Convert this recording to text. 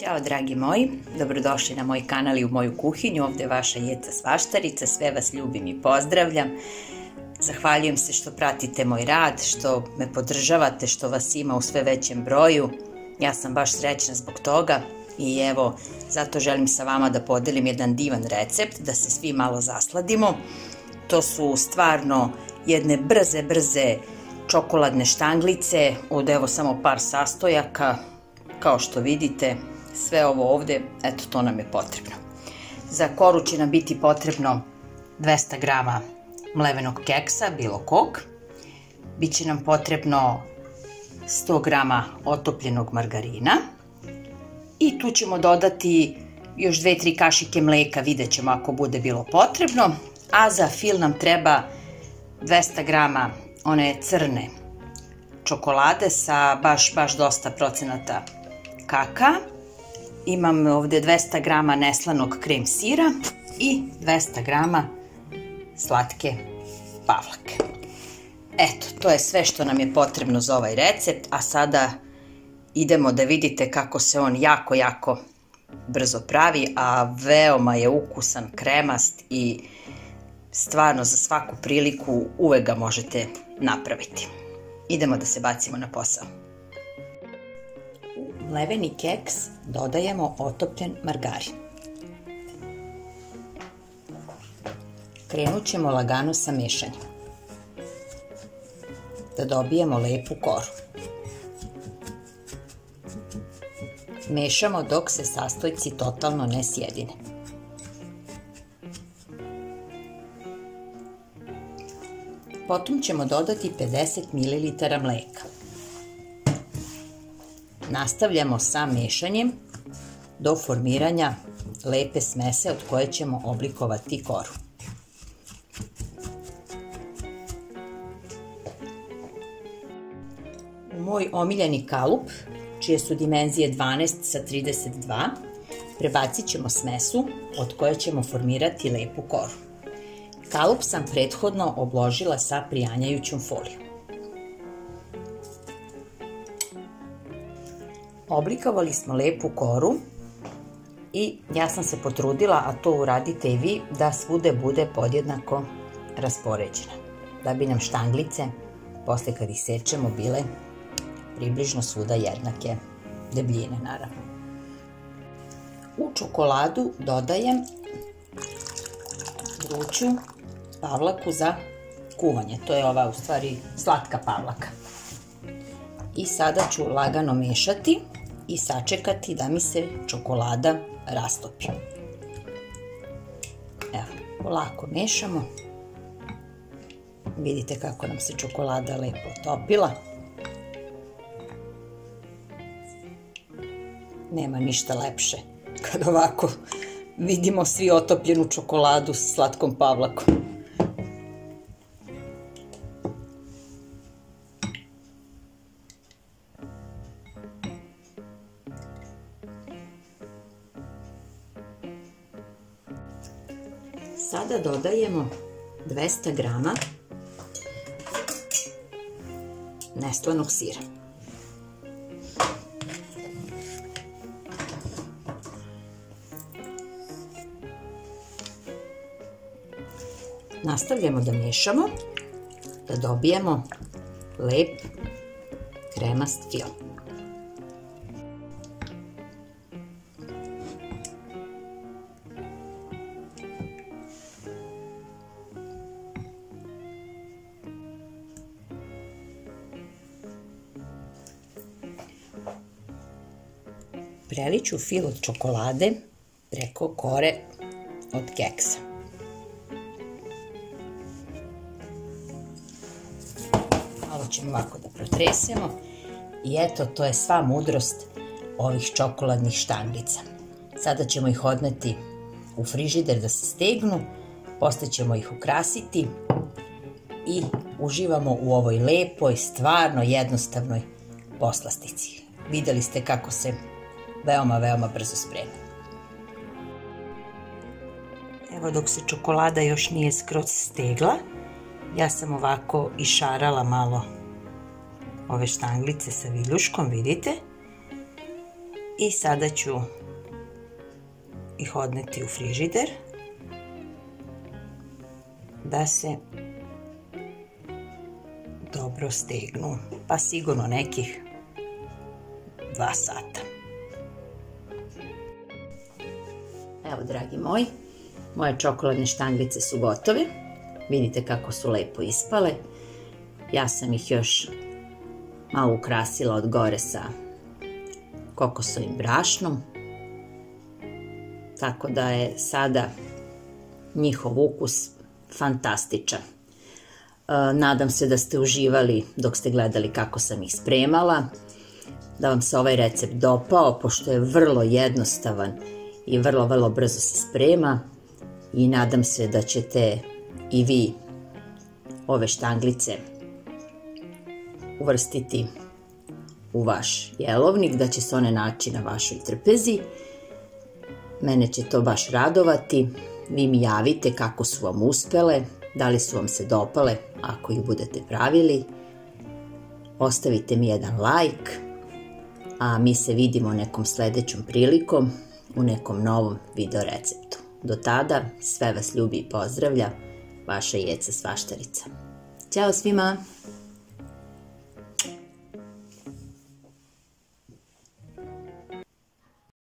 Ćao dragi moji, dobrodošli na moj kanal i u moju kuhinju, ovdje je vaša Jeca Svaštarica, sve vas ljubim i pozdravljam. Zahvaljujem se što pratite moj rad, što me podržavate, što vas ima u sve većem broju. Ja sam baš srećna zbog toga i evo, zato želim sa vama da podelim jedan divan recept, da se svi malo zasladimo. To su stvarno jedne brze čokoladne štanglice od evo samo par sastojaka. Kao što vidite, sve ovo ovdje, eto to nam je potrebno. Za koru će nam biti potrebno 200 grama mlevenog keksa, bilo kog. Biće nam potrebno 100 grama otopljenog margarina. I tu ćemo dodati još 2-3 kašike mlijeka, vidjet ćemo ako bude bilo potrebno. A za fil nam treba 200 grama one crne čokolade sa baš dosta procenata kaka. Imam ovdje 200 grama neslanog krem sira i 200 grama slatke pavlake. Eto, to je sve što nam je potrebno za ovaj recept, a sada idemo da vidite kako se on jako brzo pravi, a veoma je ukusan, kremast i stvarno za svaku priliku uvek ga možete napraviti. Idemo da se bacimo na posao. U mleveni keks dodajemo otopljen margarin. Krenut ćemo lagano sa mešanjem, da dobijemo lepu koru. Mešamo dok se sastojci totalno ne sjedine. Potom ćemo dodati 50 ml mlijeka. Nastavljamo sa mešanjem do formiranja lepe smese od koje ćemo oblikovati koru. U moj omiljeni kalup, čije su dimenzije 12 sa 32, prebacit ćemo smesu od koje ćemo formirati lepu koru. Kalup sam prethodno obložila sa prijanjajućom folijom. Oblikovali smo lepu koru i ja sam se potrudila, a to uradite i vi, da svude bude podjednako raspoređena, da bi nam štanglice, posle kad ih sečemo, bile približno svuda jednake debljine, naravno. U čokoladu dodajem vruću pavlaku za kuvanje, to je ova u stvari slatka pavlaka. I sada ću lagano mešati i sačekati da mi se čokolada rastopi. Evo, polako mešamo. Vidite kako nam se čokolada lepo topila. Nema ništa lepše kad ovako vidimo svi otopljenu čokoladu s slatkom pavlakom. Sada dodajemo 200 grama neslanog sira. Nastavljamo da miješamo, da dobijemo lep kremast fil. Prelit ću fil od čokolade preko kore od keksa. Malo ćemo ovako da protresemo i eto, to je sva mudrost ovih čokoladnih štanglica. Sada ćemo ih odneti u frižider da se stegnu, posle ćemo ih ukrasiti i uživamo u ovoj lepoj, stvarno jednostavnoj poslastici. Videli ste kako se veoma brzo sprema. Evo, dok se čokolada još nije skroz stegla, ja sam ovako išarala malo ove štanglice sa viljuškom, vidite, I sada ću ih odneti u frižider da se dobro stegnu, pa sigurno nekih 2 sata. Evo, dragi moji, moje čokoladne štanglice su gotove. Vidite kako su lepo ispale. Ja sam ih još malo ukrasila od gore sa kokosovim brašnom. Tako da je sada njihov ukus fantastičan. Nadam se da ste uživali dok ste gledali kako sam ih spremala, da vam se ovaj recept dopao, pošto je vrlo jednostavan i vrlo brzo se sprema, i nadam se da ćete i vi ove štanglice uvrstiti u vaš jelovnik, da će se one naći na vašoj trpezi. Mene će to baš radovati. Vi mi javite kako su vam uspele, da li su vam se dopale ako ih budete pravili. Ostavite mi jedan like, a mi se vidimo nekom sledećom prilikom u nekom novom video receptu. Do tada, sve vas ljubi i pozdravlja vaša Jeca Svaštarica. Ćao svima!